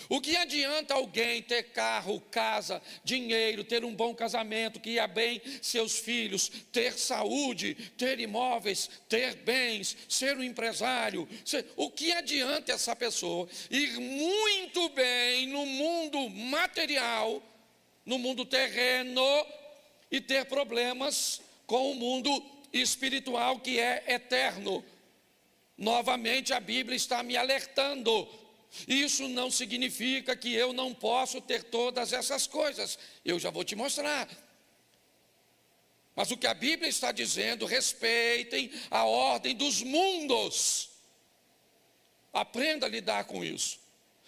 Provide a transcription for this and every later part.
O que adianta alguém ter carro, casa, dinheiro, ter um bom casamento, criar bem seus filhos, ter saúde, ter imóveis, ter bens, ser um empresário? O que adianta essa pessoa ir muito bem no mundo material, no mundo terreno, e ter problemas com o mundo espiritual que é eterno? Novamente a Bíblia está me alertando. Isso não significa que eu não posso ter todas essas coisas. Eu já vou te mostrar. Mas o que a Bíblia está dizendo, respeitem a ordem dos mundos. Aprenda a lidar com isso.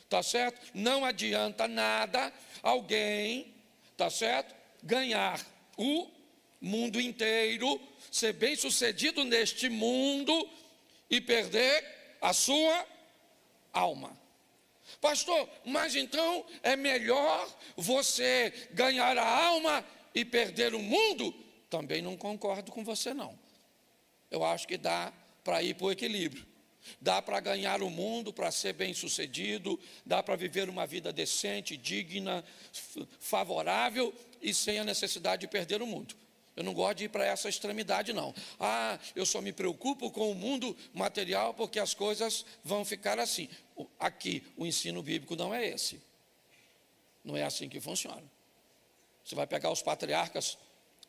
Tá certo? Não adianta nada alguém, tá certo? Ganhar o mundo inteiro, ser bem-sucedido neste mundo e perder a sua alma. Pastor, mas então é melhor você ganhar a alma e perder o mundo? Também não concordo com você não. Eu acho que dá para ir para o equilíbrio. Dá para ganhar o mundo, para ser bem-sucedido, dá para viver uma vida decente, digna, favorável e sem a necessidade de perder o mundo. Eu não gosto de ir para essa extremidade não. Eu só me preocupo com o mundo material porque as coisas vão ficar assim. Aqui, o ensino bíblico não é esse. Não é assim que funciona. Você vai pegar os patriarcas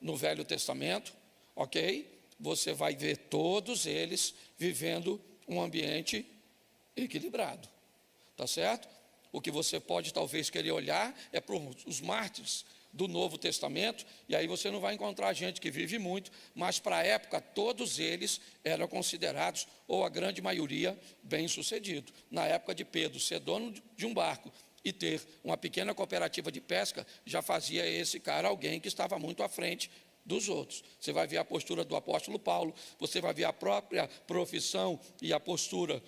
no Velho Testamento, ok? Você vai ver todos eles vivendo um ambiente equilibrado. Tá certo? O que você pode talvez querer olhar é para os mártires do Novo Testamento, e aí você não vai encontrar gente que vive muito, mas para a época todos eles eram considerados, ou a grande maioria, bem-sucedidos. Na época de Pedro, ser dono de um barco e ter uma pequena cooperativa de pesca, já fazia esse cara alguém que estava muito à frente dos outros. Você vai ver a postura do apóstolo Paulo, você vai ver a própria profissão e a postura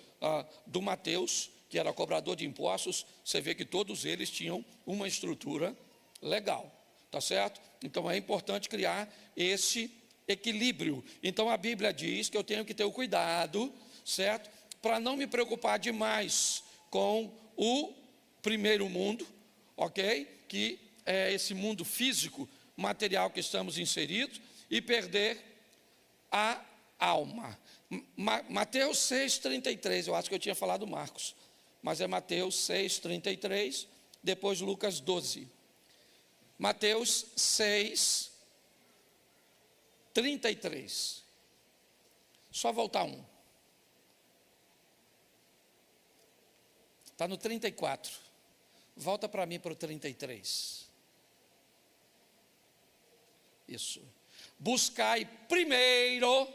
do Mateus, que era cobrador de impostos. Você vê que todos eles tinham uma estrutura legal, tá certo? Então é importante criar esse equilíbrio. Então a Bíblia diz que eu tenho que ter o cuidado, certo? Para não me preocupar demais com o primeiro mundo, ok? Que é esse mundo físico, material que estamos inseridos, e perder a alma. Mateus 6,33, eu acho que eu tinha falado Marcos, mas é Mateus 6,33, depois Lucas 12. Mateus 6,33. Só voltar um. Está no 34. Volta para mim para o 33. Isso. Buscai primeiro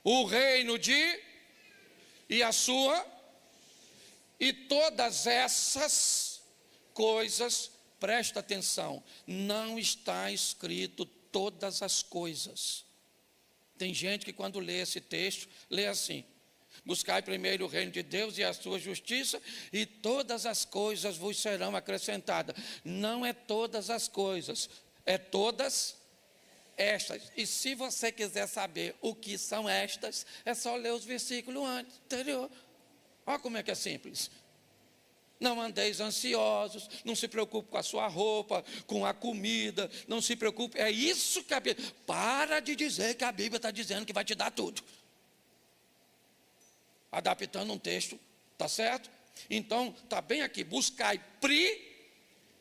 o reino e a sua, e todas essas coisas. Presta atenção, não está escrito todas as coisas. Tem gente que quando lê esse texto, lê assim: buscai primeiro o reino de Deus e a sua justiça, e todas as coisas vos serão acrescentadas. Não é todas as coisas, é todas estas. E se você quiser saber o que são estas, é só ler os versículos anterior. Olha como é que é simples. Não andeis ansiosos, não se preocupe com a sua roupa, com a comida, não se preocupe. É isso que a Bíblia... Para de dizer que a Bíblia está dizendo que vai te dar tudo. Adaptando um texto, tá certo? Então, está bem aqui, buscai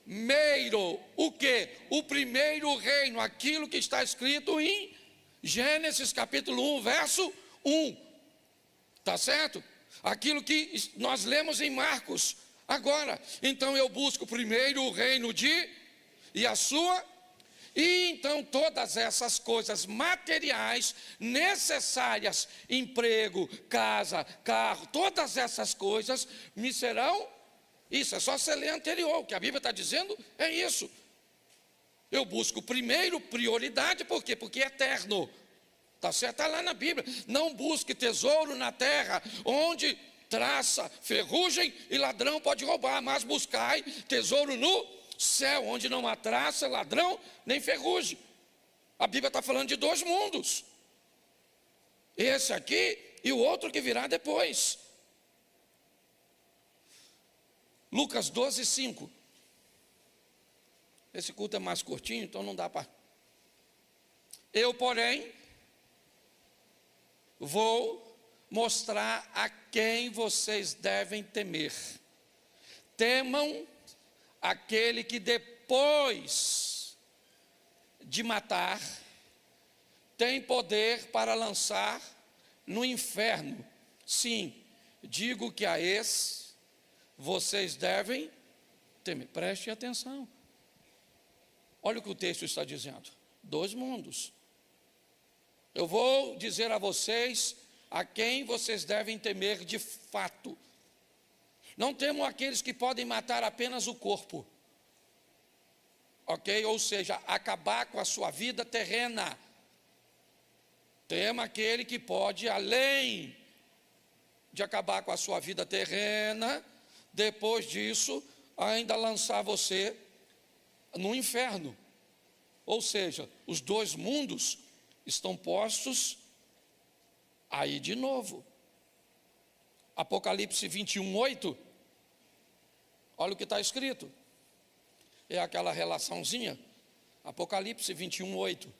primeiro o quê? O primeiro reino, aquilo que está escrito em Gênesis capítulo 1, verso 1. Tá certo? Aquilo que nós lemos em Marcos. Agora, então eu busco primeiro o reino e a sua, e então todas essas coisas materiais necessárias, emprego, casa, carro, todas essas coisas me serão, isso é só você ler anterior, o que a Bíblia está dizendo é isso. Eu busco primeiro prioridade, por quê? Porque é eterno, tá certo? Está lá na Bíblia. Não busque tesouro na terra, onde traça, ferrugem e ladrão pode roubar, mas buscai tesouro no céu, onde não há traça, ladrão, nem ferrugem. A Bíblia está falando de dois mundos, esse aqui e o outro que virá depois. Lucas 12, 5. Esse culto é mais curtinho, então não dá para. Eu, porém, vou mostrar a quem vocês devem temer. Temam aquele que depois de matar, tem poder para lançar no inferno. Sim, digo que a esse vocês devem temer. Preste atenção. Olha o que o texto está dizendo. 2 mundos. Eu vou dizer a vocês a quem vocês devem temer de fato. Não temam aqueles que podem matar apenas o corpo. Ok? Ou seja, acabar com a sua vida terrena. Tema aquele que pode, além de acabar com a sua vida terrena, depois disso, ainda lançar você no inferno. Ou seja, os 2 mundos estão postos aí de novo. Apocalipse 21, 8. Olha o que está escrito. É aquela relaçãozinha. Apocalipse 21, 8.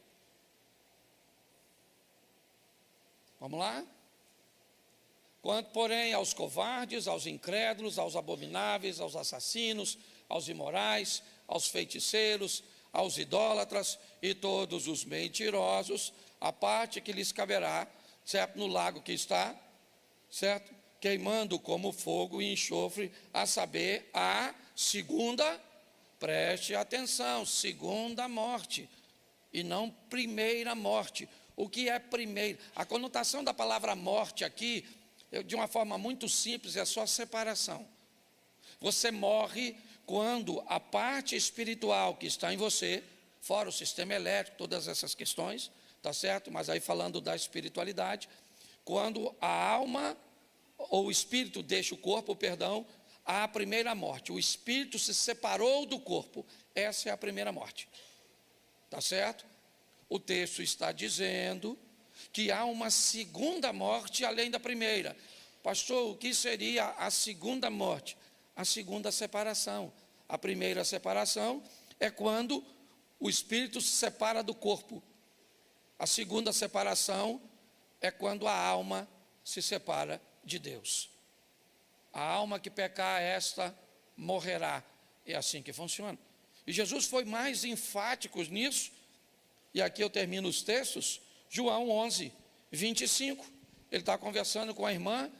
Vamos lá? Quanto, porém, aos covardes, aos incrédulos, aos abomináveis, aos assassinos, aos imorais, aos feiticeiros, aos idólatras e todos os mentirosos, a parte que lhes caberá, certo? No lago que está, certo? Queimando como fogo e enxofre, a saber, a segunda, preste atenção, segunda morte, e não primeira morte. O que é primeiro? A conotação da palavra morte aqui, de uma forma muito simples, é só separação. Você morre quando a parte espiritual que está em você, fora o sistema elétrico, todas essas questões, tá certo? Mas aí falando da espiritualidade, quando a alma ou o espírito deixa o corpo, perdão, há a primeira morte. O espírito se separou do corpo. Essa é a primeira morte. Tá certo? O texto está dizendo que há uma segunda morte além da primeira. Pastor, o que seria a segunda morte? A segunda separação. A primeira separação é quando o espírito se separa do corpo. A segunda separação é quando a alma se separa de Deus. A alma que pecar, esta morrerá. É assim que funciona. E Jesus foi mais enfático nisso. E aqui eu termino os textos. João 11, 25. Ele está conversando com a irmã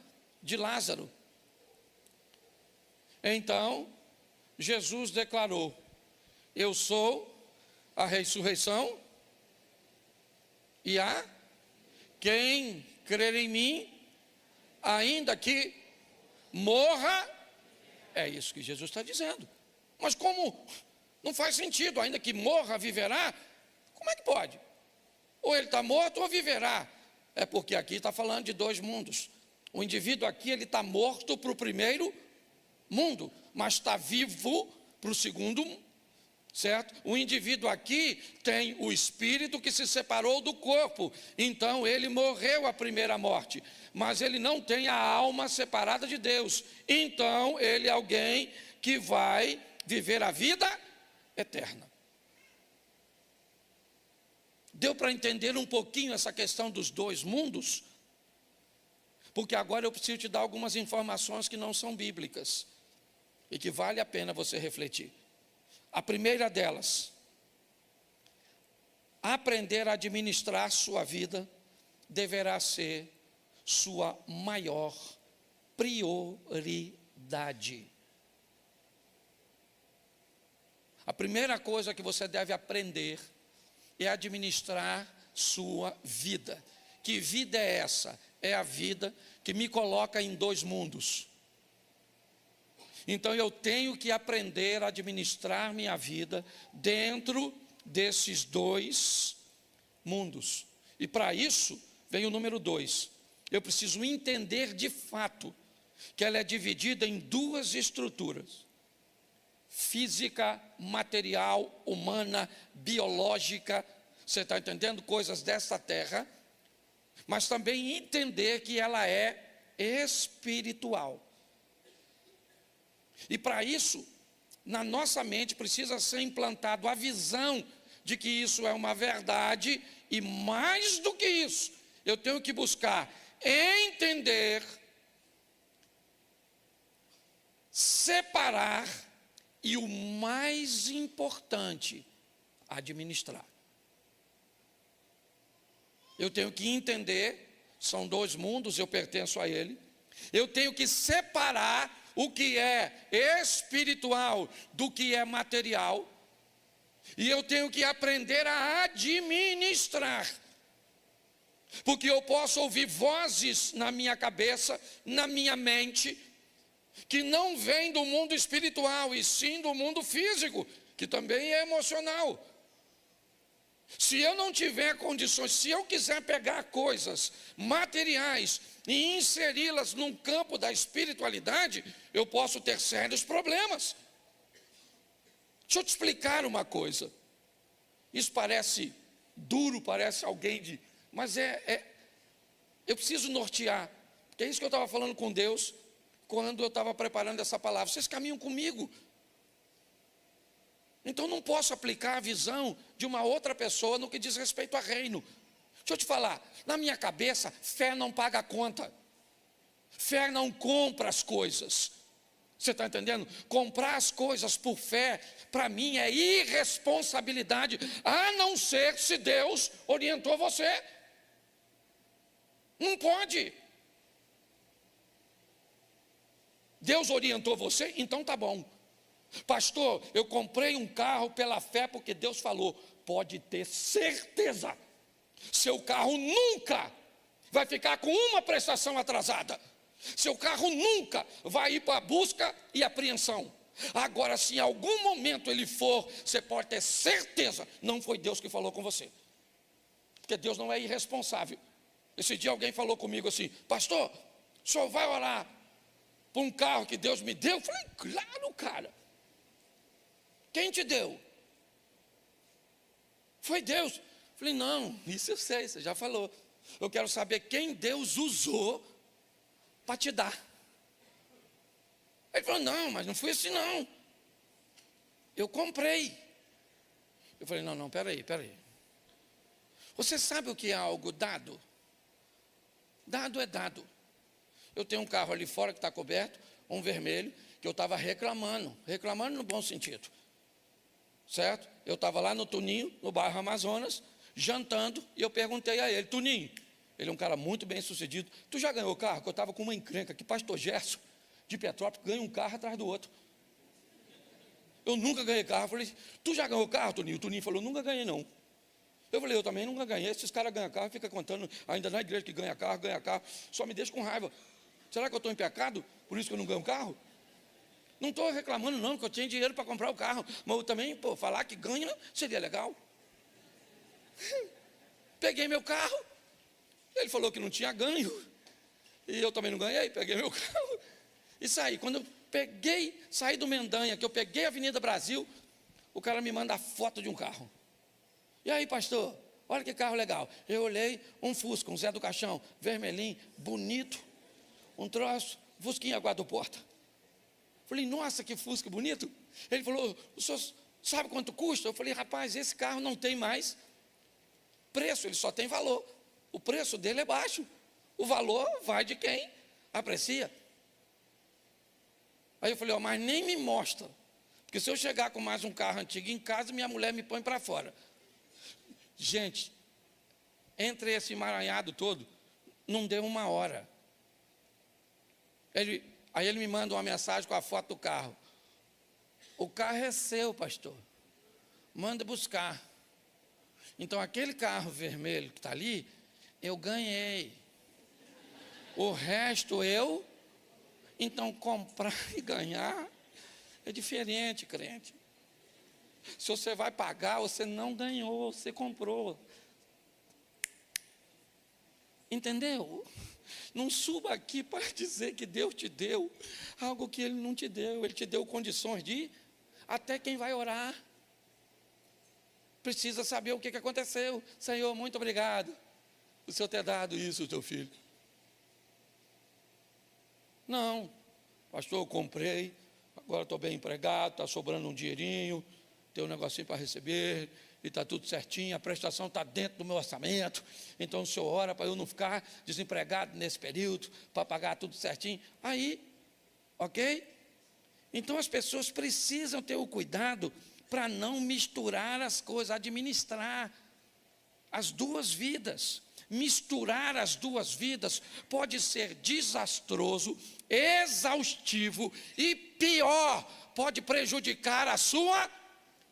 de Lázaro. Então, Jesus declarou: eu sou a ressurreição e a quem crer em mim, ainda que morra. É isso que Jesus está dizendo. Mas como? Não faz sentido, ainda que morra, viverá. Como é que pode? Ou ele está morto ou viverá. É porque aqui está falando de 2 mundos. O indivíduo aqui, ele está morto para o primeiro mundo, mas está vivo para o segundo, certo? O indivíduo aqui tem o espírito que se separou do corpo, então ele morreu a primeira morte, mas ele não tem a alma separada de Deus, então ele é alguém que vai viver a vida eterna. Deu para entender um pouquinho essa questão dos 2 mundos? Porque agora eu preciso te dar algumas informações que não são bíblicas e que vale a pena você refletir. A primeira delas, aprender a administrar sua vida deverá ser sua maior prioridade. A primeira coisa que você deve aprender é administrar sua vida. Que vida é essa? É a vida que me coloca em 2 mundos. Então eu tenho que aprender a administrar minha vida dentro desses 2 mundos. E para isso vem o número 2. Eu preciso entender de fato que ela é dividida em 2 estruturas: física, material, humana, biológica. Você está entendendo? Coisas desta terra. Mas também entender que ela é espiritual. E para isso, na nossa mente precisa ser implantado a visão de que isso é uma verdade, e mais do que isso, eu tenho que buscar entender, separar e, o mais importante, administrar. Eu tenho que entender, são dois mundos, eu pertenço a ele. Eu tenho que separar o que é espiritual do que é material. E eu tenho que aprender a administrar. Porque eu posso ouvir vozes na minha cabeça, na minha mente, que não vêm do mundo espiritual, e sim do mundo físico, que também é emocional. Se eu não tiver condições, se eu quiser pegar coisas materiais e inseri-las num campo da espiritualidade, eu posso ter sérios problemas. Deixa eu te explicar uma coisa. Isso parece duro, parece alguém de... Mas eu preciso nortear. Porque é isso que eu estava falando com Deus quando eu estava preparando essa palavra. Vocês caminham comigo. Então não posso aplicar a visão de uma outra pessoa no que diz respeito a reino. Deixa eu te falar, na minha cabeça, fé não paga a conta. Fé não compra as coisas. Você está entendendo? Comprar as coisas por fé, para mim, é irresponsabilidade, a não ser se Deus orientou você. Não pode. Deus orientou você, então tá bom. Pastor, eu comprei um carro pela fé porque Deus falou. Pode ter certeza, seu carro nunca vai ficar com uma prestação atrasada. Seu carro nunca vai ir para busca e apreensão. Agora, se em algum momento ele for, você pode ter certeza, não foi Deus que falou com você. Porque Deus não é irresponsável. Esse dia alguém falou comigo assim: pastor, o senhor vai orar por um carro que Deus me deu? Eu falei, claro, cara. Quem te deu? Foi Deus. Eu falei, não, isso eu sei, você já falou. Eu quero saber quem Deus usou para te dar. Ele falou, não, mas não foi assim não. Eu comprei. Eu falei, não, peraí. Você sabe o que é algo dado? Dado é dado. Eu tenho um carro ali fora que está coberto, um vermelho, que eu estava reclamando no bom sentido. Certo? Eu estava lá no Tuninho, no bairro Amazonas, jantando, e eu perguntei a ele, Tuninho, ele é um cara muito bem sucedido, tu já ganhou carro? Porque eu estava com uma encrenca, que pastor Gerson, de Petrópolis, ganha um carro atrás do outro. Eu nunca ganhei carro. Eu falei, tu já ganhou carro, Tuninho? O Tuninho falou, nunca ganhei não. Eu falei, eu também nunca ganhei. Esses caras ganham carro, fica contando ainda na igreja que ganha carro, só me deixa com raiva. Será que eu estou em pecado? Por isso que eu não ganho carro? Não estou reclamando não, porque eu tinha dinheiro para comprar o carro. Mas eu também, falar que ganha seria legal. Peguei meu carro. Ele falou que não tinha ganho. E eu também não ganhei, peguei meu carro. E saí. Quando eu saí do Mendanha, que eu peguei a Avenida Brasil, o cara me manda a foto de um carro. E aí, pastor, olha que carro legal. Eu olhei, um Fusca, um Zé do Caixão, vermelhinho, bonito. Um troço, Fusquinha guarda-porta. Falei, nossa, que Fusca bonito. Ele falou, o senhor sabe quanto custa? Eu falei, rapaz, esse carro não tem mais preço, ele só tem valor. O preço dele é baixo. O valor vai de quem aprecia. Aí eu falei, mas nem me mostra. Porque se eu chegar com mais um carro antigo em casa, minha mulher me põe para fora. Gente, entre esse emaranhado todo, não deu uma hora. Aí ele me manda uma mensagem com a foto do carro. O carro é seu, pastor. Manda buscar. Então aquele carro vermelho que está ali, eu ganhei. O resto então comprar e ganhar é diferente, crente. Se você vai pagar, você não ganhou, você comprou. Entendeu? Não suba aqui para dizer que Deus te deu algo que Ele não te deu. Ele te deu condições de... Até quem vai orar precisa saber o que aconteceu. Senhor, muito obrigado por o Senhor ter dado isso ao teu filho. Não, pastor, eu comprei agora estou bem empregado, está sobrando um dinheirinho, tem um negocinho para receber, e está tudo certinho, a prestação está dentro do meu orçamento, então o senhor ora para eu não ficar desempregado nesse período, para pagar tudo certinho. Aí, ok? Então as pessoas precisam ter o cuidado para não misturar as coisas, administrar as duas vidas. Misturar as duas vidas pode ser desastroso, exaustivo e pior, pode prejudicar a sua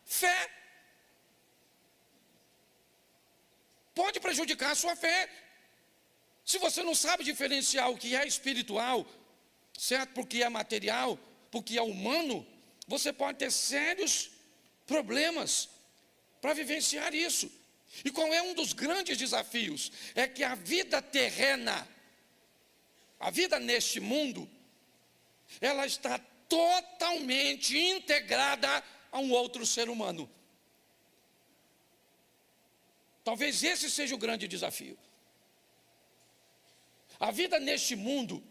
fé. Pode prejudicar a sua fé. Se você não sabe diferenciar o que é espiritual, certo? Porque é material, porque é humano, você pode ter sérios problemas para vivenciar isso. E qual é um dos grandes desafios? É que a vida terrena, a vida neste mundo, ela está totalmente integrada a um outro ser humano. Talvez esse seja o grande desafio. A vida neste mundo,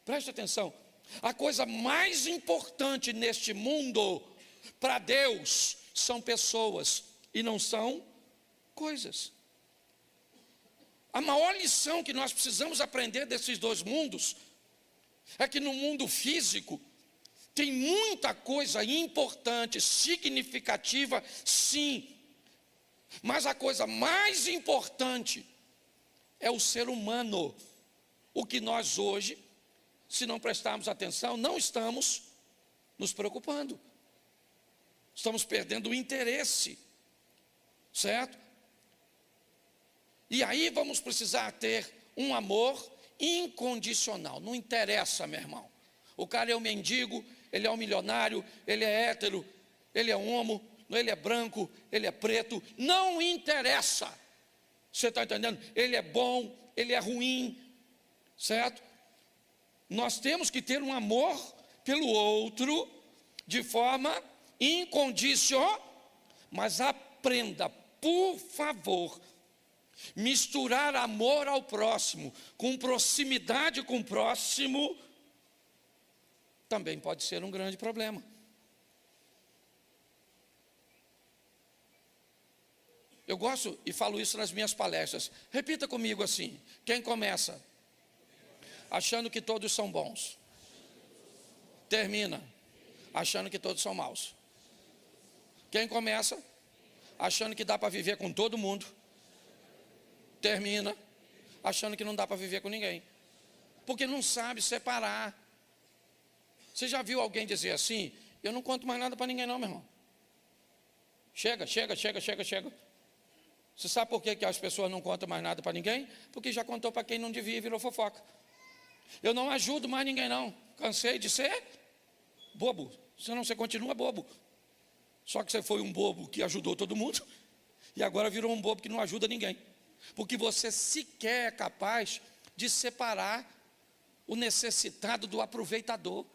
preste atenção, a coisa mais importante neste mundo, para Deus, são pessoas e não são coisas. A maior lição que nós precisamos aprender desses dois mundos, é que no mundo físico, tem muita coisa importante, significativa, sim, mas a coisa mais importante é o ser humano. O que nós hoje, se não prestarmos atenção, não estamos nos preocupando. Estamos perdendo o interesse, certo? E aí vamos precisar ter um amor incondicional. Não interessa, meu irmão. O cara é um mendigo, ele é um milionário, ele é hétero, ele é homo, ele é branco, ele é preto, não interessa. Você está entendendo? Ele é bom, ele é ruim, certo? Nós temos que ter um amor pelo outro de forma incondicional, mas aprenda, por favor, misturar amor ao próximo com proximidade com o próximo também pode ser um grande problema. Eu gosto e falo isso nas minhas palestras. Repita comigo assim: quem começa achando que todos são bons, termina achando que todos são maus. Quem começa achando que dá para viver com todo mundo, termina achando que não dá para viver com ninguém, porque não sabe separar. Você já viu alguém dizer assim: eu não conto mais nada para ninguém não, meu irmão. Chega. Você sabe por que as pessoas não contam mais nada para ninguém? Porque já contou para quem não devia e virou fofoca. Eu não ajudo mais ninguém não, cansei de ser bobo. Senão você continua bobo. Só que você foi um bobo que ajudou todo mundo, e agora virou um bobo que não ajuda ninguém. Porque você sequer é capaz de separar o necessitado do aproveitador.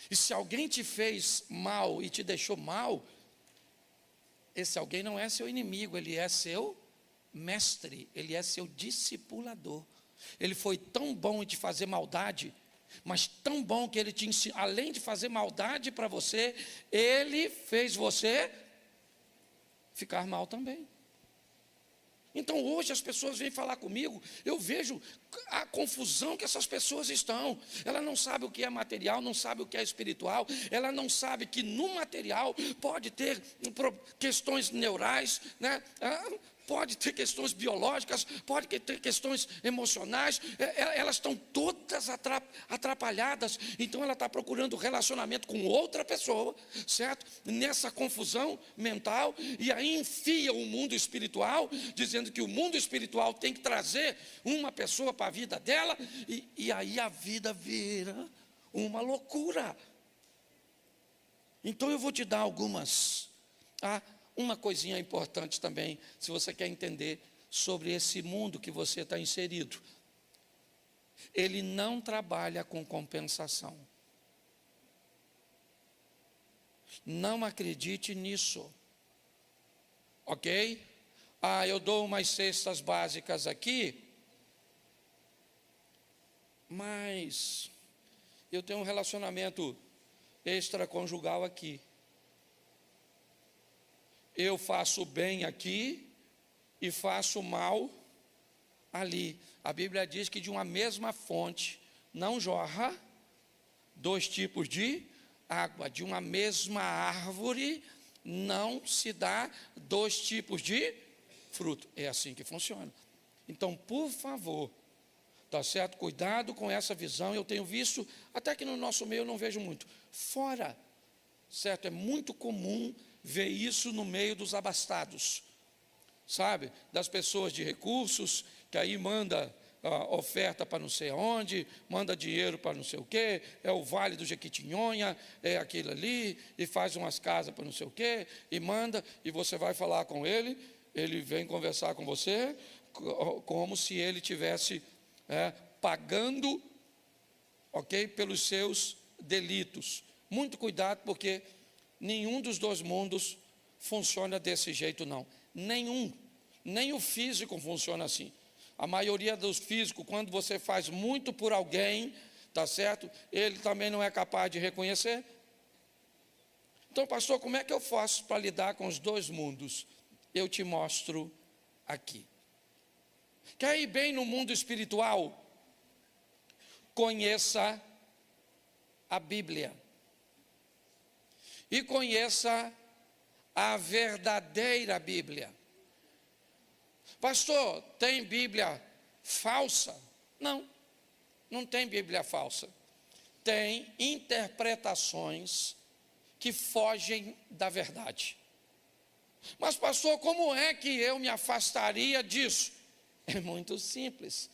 E se alguém te fez mal e te deixou mal, esse alguém não é seu inimigo, ele é seu mestre, ele é seu discipulador. Ele foi tão bom em te fazer maldade, mas tão bom que ele te ensinou, além de fazer maldade para você, ele fez você ficar mal também. Então hoje as pessoas vêm falar comigo, eu vejo a confusão que essas pessoas estão. Ela não sabe o que é material, não sabe o que é espiritual, ela não sabe que no material pode ter questões neurais, né? Pode ter questões biológicas, pode ter questões emocionais, elas estão todas atrapalhadas. Então ela está procurando relacionamento com outra pessoa, certo? Nessa confusão mental, e aí enfia o mundo espiritual, dizendo que o mundo espiritual tem que trazer uma pessoa para a vida dela, e aí a vida vira uma loucura. Então eu vou te dar algumas, uma coisinha importante também, se você quer entender sobre esse mundo que você está inserido. Ele não trabalha com compensação. Não acredite nisso. Ok? Eu dou umas cestas básicas aqui, Mas eu tenho um relacionamento extraconjugal aqui. Eu faço bem aqui e faço mal ali. A Bíblia diz que de uma mesma fonte não jorra dois tipos de água. De uma mesma árvore não se dá dois tipos de fruto. É assim que funciona. Então, por favor, tá certo? Cuidado com essa visão. Eu tenho visto, até que no nosso meio eu não vejo muito. Fora, certo? É muito comum ver isso no meio dos abastados, sabe? Das pessoas de recursos, que aí manda oferta para não sei onde, manda dinheiro para não sei o quê, é o Vale do Jequitinhonha, é aquilo ali, e faz umas casas para não sei o quê, e manda, e você vai falar com ele, ele vem conversar com você, como se ele tivesse pagando, ok, pelos seus delitos. Muito cuidado, porque nenhum dos dois mundos funciona desse jeito, não. Nenhum. Nem o físico funciona assim. A maioria dos físicos, quando você faz muito por alguém, tá certo? Ele também não é capaz de reconhecer. Então, pastor, como é que eu faço para lidar com os dois mundos? Eu te mostro aqui. Quer ir bem no mundo espiritual? Conheça a Bíblia. E conheça a verdadeira Bíblia. Pastor, tem Bíblia falsa? Não, não tem Bíblia falsa. Tem interpretações que fogem da verdade. Mas pastor, como é que eu me afastaria disso? É muito simples.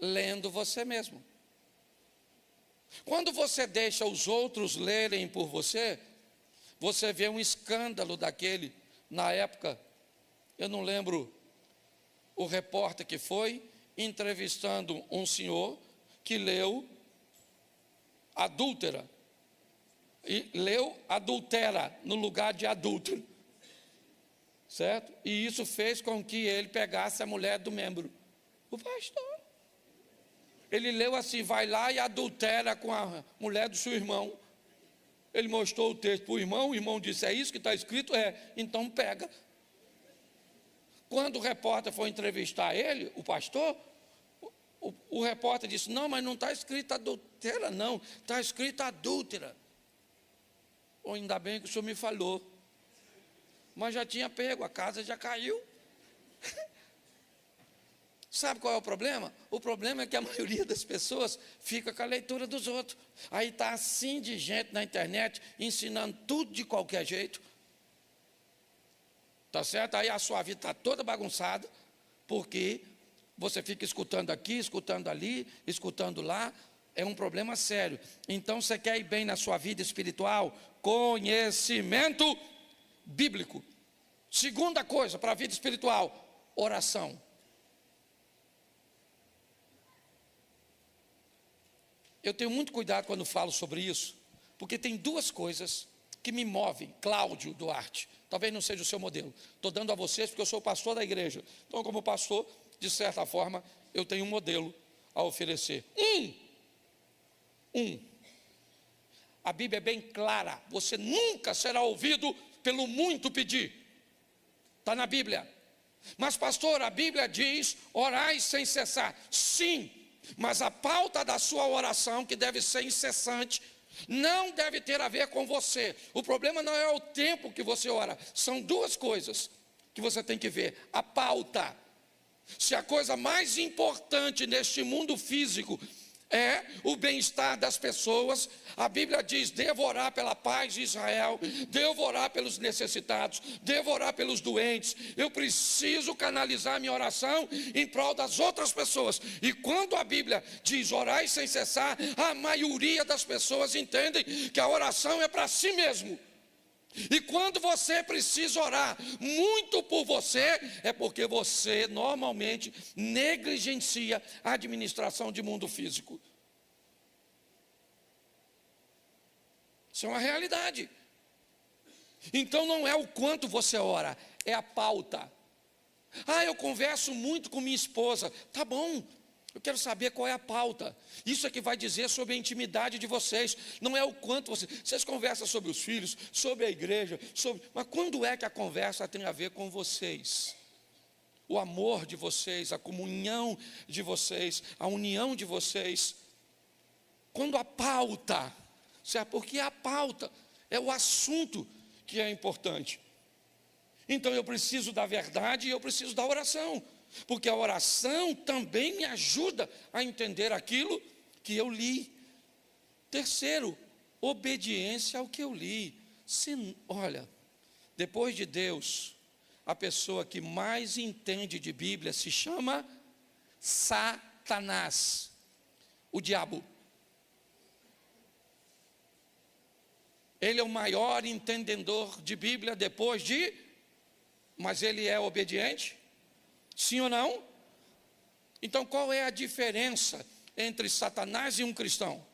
Lendo você mesmo. Quando você deixa os outros lerem por você, você vê um escândalo daquele, na época, eu não lembro o repórter que foi, entrevistando um senhor que leu adúltera, e leu adultera no lugar de adúltero, certo? E isso fez com que ele pegasse a mulher do membro. O pastor, ele leu assim, vai lá e adultera com a mulher do seu irmão. Ele mostrou o texto para o irmão disse, é isso que está escrito? É, então pega. Quando o repórter foi entrevistar ele, o pastor, o repórter disse, não, mas não está escrito adultera não, está escrito adúltera. Ou ainda bem que o senhor me falou. Mas já tinha pego, a casa já caiu. Sabe qual é o problema? O problema é que a maioria das pessoas fica com a leitura dos outros. Aí está assim de gente na internet, ensinando tudo de qualquer jeito. Tá certo? Aí a sua vida está toda bagunçada, porque você fica escutando aqui, escutando ali, escutando lá. É um problema sério. Então, você quer ir bem na sua vida espiritual? Conhecimento bíblico. Segunda coisa para a vida espiritual, oração. Eu tenho muito cuidado quando falo sobre isso, porque tem duas coisas que me movem. Cláudio Duarte, talvez não seja o seu modelo. Estou dando a vocês porque eu sou pastor da igreja. Então, como pastor, de certa forma, eu tenho um modelo a oferecer. A Bíblia é bem clara. Você nunca será ouvido pelo muito pedir. Está na Bíblia. Mas pastor, a Bíblia diz, orai sem cessar. Sim, mas a pauta da sua oração, que deve ser incessante, não deve ter a ver com você. O problema não é o tempo que você ora. São duas coisas que você tem que ver. A pauta. Se a coisa mais importante neste mundo físico é o bem-estar das pessoas, a Bíblia diz, devo orar pela paz de Israel, devo orar pelos necessitados, devo orar pelos doentes, eu preciso canalizar minha oração em prol das outras pessoas. E quando a Bíblia diz orai sem cessar, a maioria das pessoas entendem que a oração é para si mesmo. E quando você precisa orar muito por você, é porque você normalmente negligencia a administração de mundo físico. Isso é uma realidade. Então não é o quanto você ora, é a pauta. Eu converso muito com minha esposa. Tá bom, Eu quero saber qual é a pauta. Isso é que vai dizer sobre a intimidade de vocês. Não é o quanto vocês conversam sobre os filhos, sobre a igreja, mas quando é que a conversa tem a ver com vocês? O amor de vocês, a comunhão de vocês, a união de vocês. Quando a pauta, certo? Porque a pauta é o assunto que é importante. Então eu preciso da verdade e eu preciso da oração. Porque a oração também me ajuda a entender aquilo que eu li. Terceiro, obediência ao que eu li. Olha, depois de Deus, a pessoa que mais entende de Bíblia se chama Satanás, o diabo. Ele é o maior entendedor de Bíblia mas ele é obediente? Sim ou não? Então qual é a diferença entre Satanás e um cristão?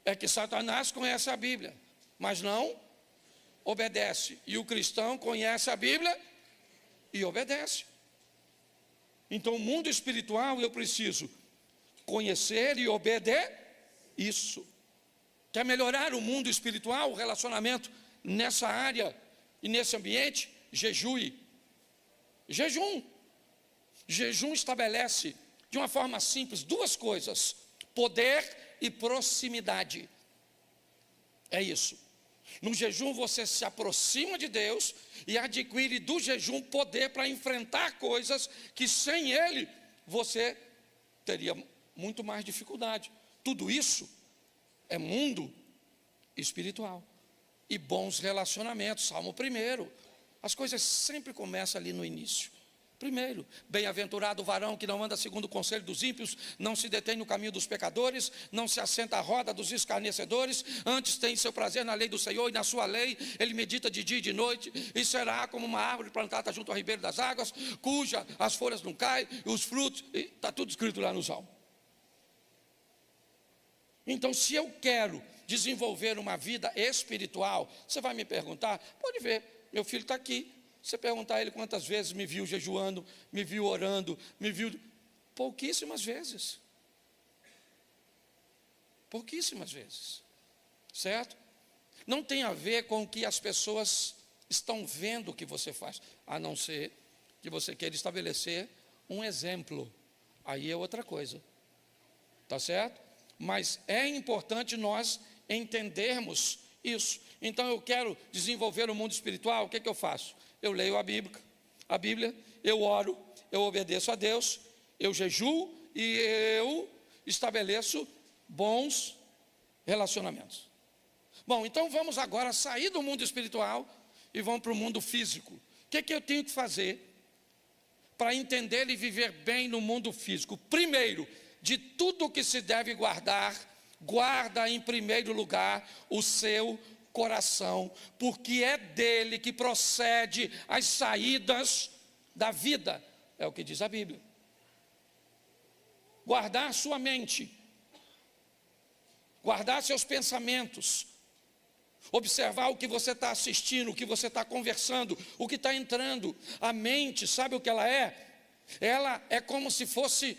É que Satanás conhece a Bíblia, mas não obedece. E o cristão conhece a Bíblia e obedece. Então o mundo espiritual eu preciso conhecer e obedecer isso. Quer melhorar o mundo espiritual, o relacionamento nessa área e nesse ambiente? Jejue. Jejum estabelece de uma forma simples duas coisas: poder e proximidade. É isso. No jejum você se aproxima de Deus e adquire do jejum poder para enfrentar coisas que sem ele você teria muito mais dificuldade. Tudo isso é mundo espiritual e bons relacionamentos. Salmo 1. As coisas sempre começam ali no início. Primeiro, bem-aventurado o varão que não anda segundo o conselho dos ímpios, não se detém no caminho dos pecadores, não se assenta à roda dos escarnecedores, antes tem seu prazer na lei do Senhor, e na sua lei ele medita de dia e de noite, e será como uma árvore plantada junto ao ribeiro das águas, cuja as folhas não caem, e os frutos, está tudo escrito lá no Salmo. Então, se eu quero desenvolver uma vida espiritual, você vai me perguntar, pode ver, meu filho está aqui. Você perguntar a ele quantas vezes me viu jejuando, me viu orando, me viu... Pouquíssimas vezes. Pouquíssimas vezes. Certo? Não tem a ver com o que as pessoas estão vendo que você faz, a não ser que você queira estabelecer um exemplo. Aí é outra coisa. Tá certo? Mas é importante nós entendermos isso. Então eu quero desenvolver o mundo espiritual, o que eu faço? Eu leio a Bíblia, eu oro, eu obedeço a Deus, eu jejuo e eu estabeleço bons relacionamentos. Bom, então vamos agora sair do mundo espiritual e vamos para o mundo físico. O que eu tenho que fazer para entender e viver bem no mundo físico? Primeiro, de tudo que se deve guardar, guarda em primeiro lugar o seu coração, porque é dele que procede as saídas da vida, é o que diz a Bíblia. Guardar sua mente, guardar seus pensamentos, observar o que você está assistindo, o que você está conversando, o que está entrando. A mente, sabe o que ela é? Ela é como se fosse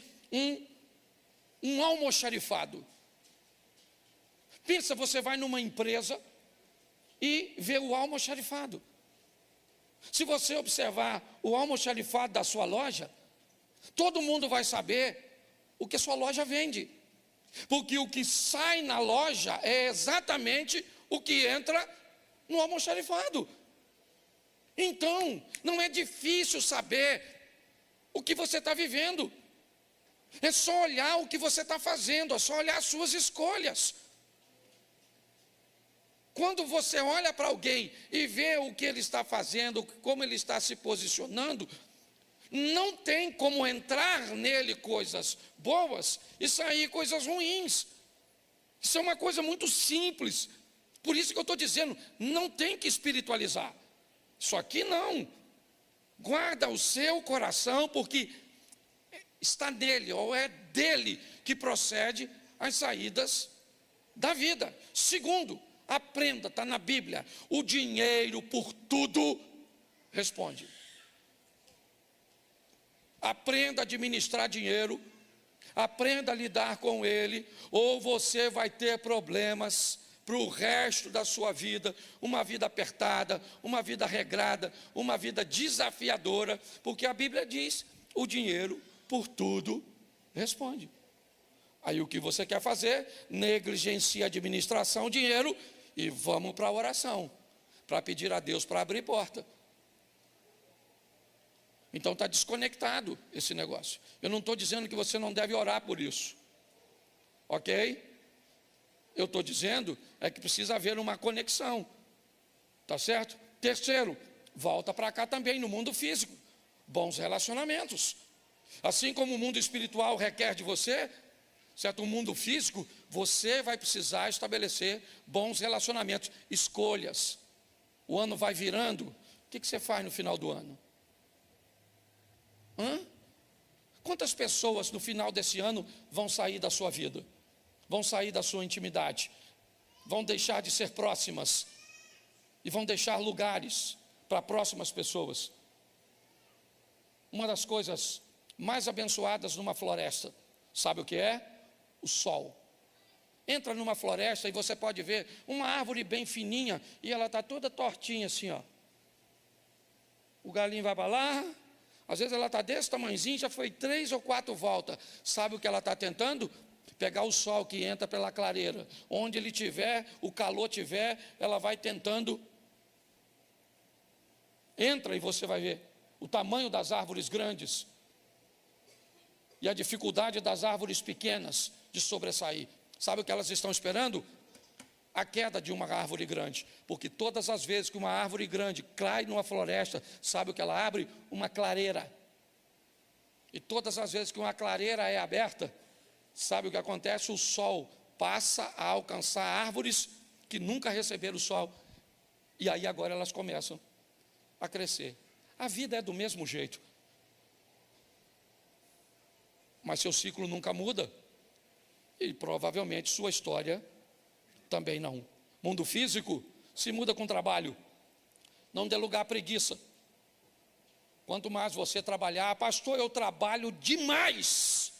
um almoxarifado. Pensa, você vai numa empresa e vê o almoxarifado. Se você observar o almoxarifado da sua loja, todo mundo vai saber o que a sua loja vende, porque o que sai na loja é exatamente o que entra no almoxarifado. Então, não é difícil saber o que você está vivendo, é só olhar o que você está fazendo, é só olhar as suas escolhas. Quando você olha para alguém e vê o que ele está fazendo, como ele está se posicionando, não tem como entrar nele coisas boas e sair coisas ruins. Isso é uma coisa muito simples. Por isso que eu estou dizendo, não tem que espiritualizar. Isso aqui não. Guarda o seu coração, porque está nele, ou é dele que procede as saídas da vida. Segundo, aprenda, está na Bíblia, o dinheiro por tudo responde. Aprenda a administrar dinheiro, aprenda a lidar com ele, ou você vai ter problemas para o resto da sua vida, uma vida apertada, uma vida regrada, uma vida desafiadora, porque a Bíblia diz, o dinheiro por tudo responde. Aí o que você quer fazer? Negligencia a administração, dinheiro, e vamos para a oração, para pedir a Deus para abrir porta. Então está desconectado esse negócio. Eu não estou dizendo que você não deve orar por isso, ok? Eu estou dizendo é que precisa haver uma conexão, tá certo? Terceiro, volta para cá também no mundo físico, bons relacionamentos. Assim como o mundo espiritual requer de você, certo? O mundo físico, você vai precisar estabelecer bons relacionamentos, escolhas. O ano vai virando, o que você faz no final do ano? Quantas pessoas no final desse ano vão sair da sua vida? Vão sair da sua intimidade? Vão deixar de ser próximas? E vão deixar lugares para próximas pessoas? Uma das coisas mais abençoadas numa floresta, sabe o que é? O sol. Entra numa floresta e você pode ver uma árvore bem fininha e ela está toda tortinha assim, ó. O galinho vai para lá, às vezes ela está desse tamanhozinho, já foi 3 ou 4 voltas. Sabe o que ela está tentando? Pegar o sol que entra pela clareira. Onde ele tiver, o calor tiver, ela vai tentando. Entra e você vai ver o tamanho das árvores grandes e a dificuldade das árvores pequenas de sobressair. Sabe o que elas estão esperando? A queda de uma árvore grande, porque todas as vezes que uma árvore grande cai numa floresta, sabe o que ela abre? Uma clareira. E todas as vezes que uma clareira é aberta, sabe o que acontece? O sol passa a alcançar árvores que nunca receberam o sol, e aí agora elas começam a crescer. A vida é do mesmo jeito, mas seu ciclo nunca muda, e provavelmente sua história também não. Mundo físico se muda com trabalho. Não dê lugar à preguiça. Quanto mais você trabalhar, pastor, eu trabalho demais.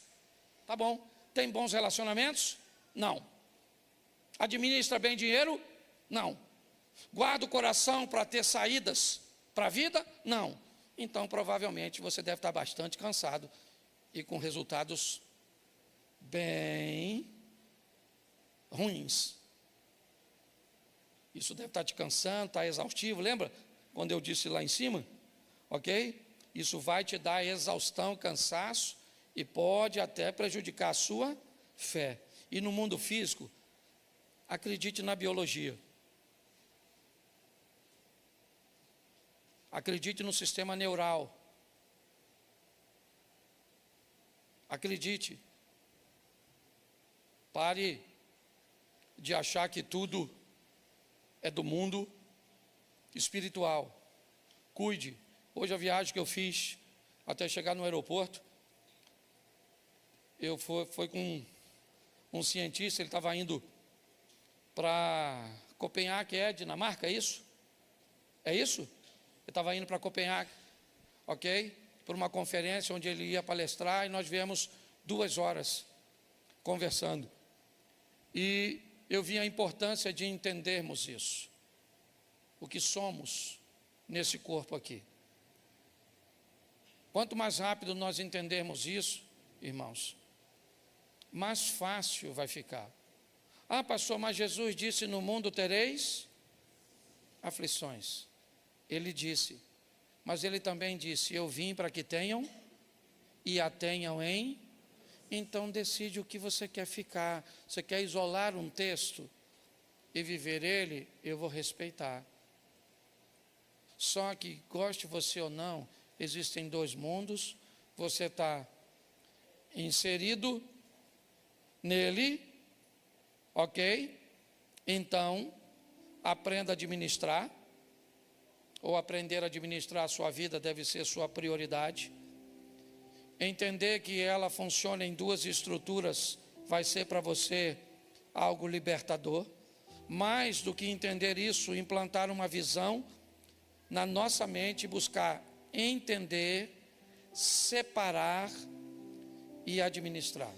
Tá bom. Tem bons relacionamentos? Não. Administra bem dinheiro? Não. Guarda o coração para ter saídas para a vida? Não. Então provavelmente você deve estar bastante cansado e com resultados bem ruins. Isso deve estar te cansando, está exaustivo. Lembra quando eu disse lá em cima? Ok? Isso vai te dar exaustão, cansaço e pode até prejudicar a sua fé. E no mundo físico, acredite na biologia. Acredite no sistema neural. Acredite. Pare de achar que tudo é do mundo espiritual. Cuide. Hoje a viagem que eu fiz até chegar no aeroporto, eu fui com um cientista, ele estava indo para Copenhague, é Dinamarca, é isso? É isso? Ele estava indo para Copenhague, ok? Por uma conferência onde ele ia palestrar e nós viemos 2 horas conversando. E eu vi a importância de entendermos isso. O que somos nesse corpo aqui. Quanto mais rápido nós entendermos isso, irmãos, mais fácil vai ficar. Ah, pastor, mas Jesus disse, no mundo tereis aflições. Ele disse, mas ele também disse, eu vim para que tenham e a tenham em. Então decide o que você quer ficar. Você quer isolar um texto e viver ele, eu vou respeitar. Só que, goste você ou não, existem 2 mundos, você está inserido nele, ok? Então, aprenda a administrar, ou aprender a administrar a sua vida deve ser sua prioridade. Entender que ela funciona em 2 estruturas vai ser para você algo libertador. Mais do que entender isso, implantar uma visão na nossa mente, buscar entender, separar e administrar.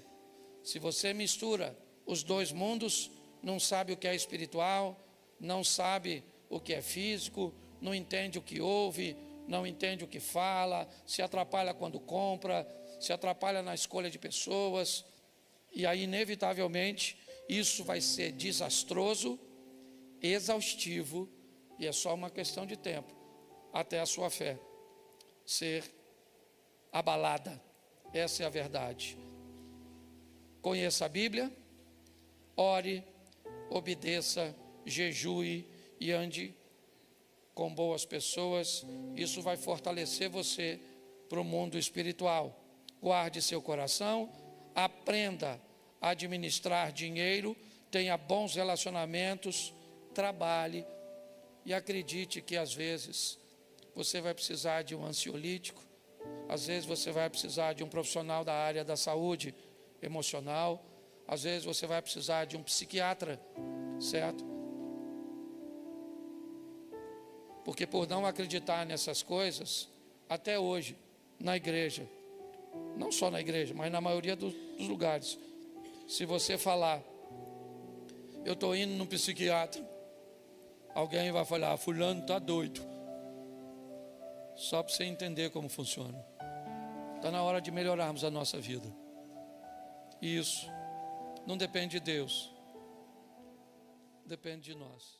Se você mistura os dois mundos, não sabe o que é espiritual, não sabe o que é físico, não entende o que ouve, não entende o que fala, se atrapalha quando compra, se atrapalha na escolha de pessoas, e aí inevitavelmente isso vai ser desastroso, exaustivo, e é só uma questão de tempo até a sua fé ser abalada. Essa é a verdade. Conheça a Bíblia, ore, obedeça, jejue e ande com boas pessoas. Isso vai fortalecer você para o mundo espiritual. Guarde seu coração, aprenda a administrar dinheiro, tenha bons relacionamentos, trabalhe e acredite que às vezes você vai precisar de um ansiolítico, às vezes você vai precisar de um profissional da área da saúde emocional, às vezes você vai precisar de um psiquiatra, certo? Porque por não acreditar nessas coisas, até hoje, na igreja, não só na igreja, mas na maioria dos lugares, se você falar, eu estou indo num psiquiatra, alguém vai falar, fulano está doido. Só para você entender como funciona. Está na hora de melhorarmos a nossa vida. E isso não depende de Deus, depende de nós.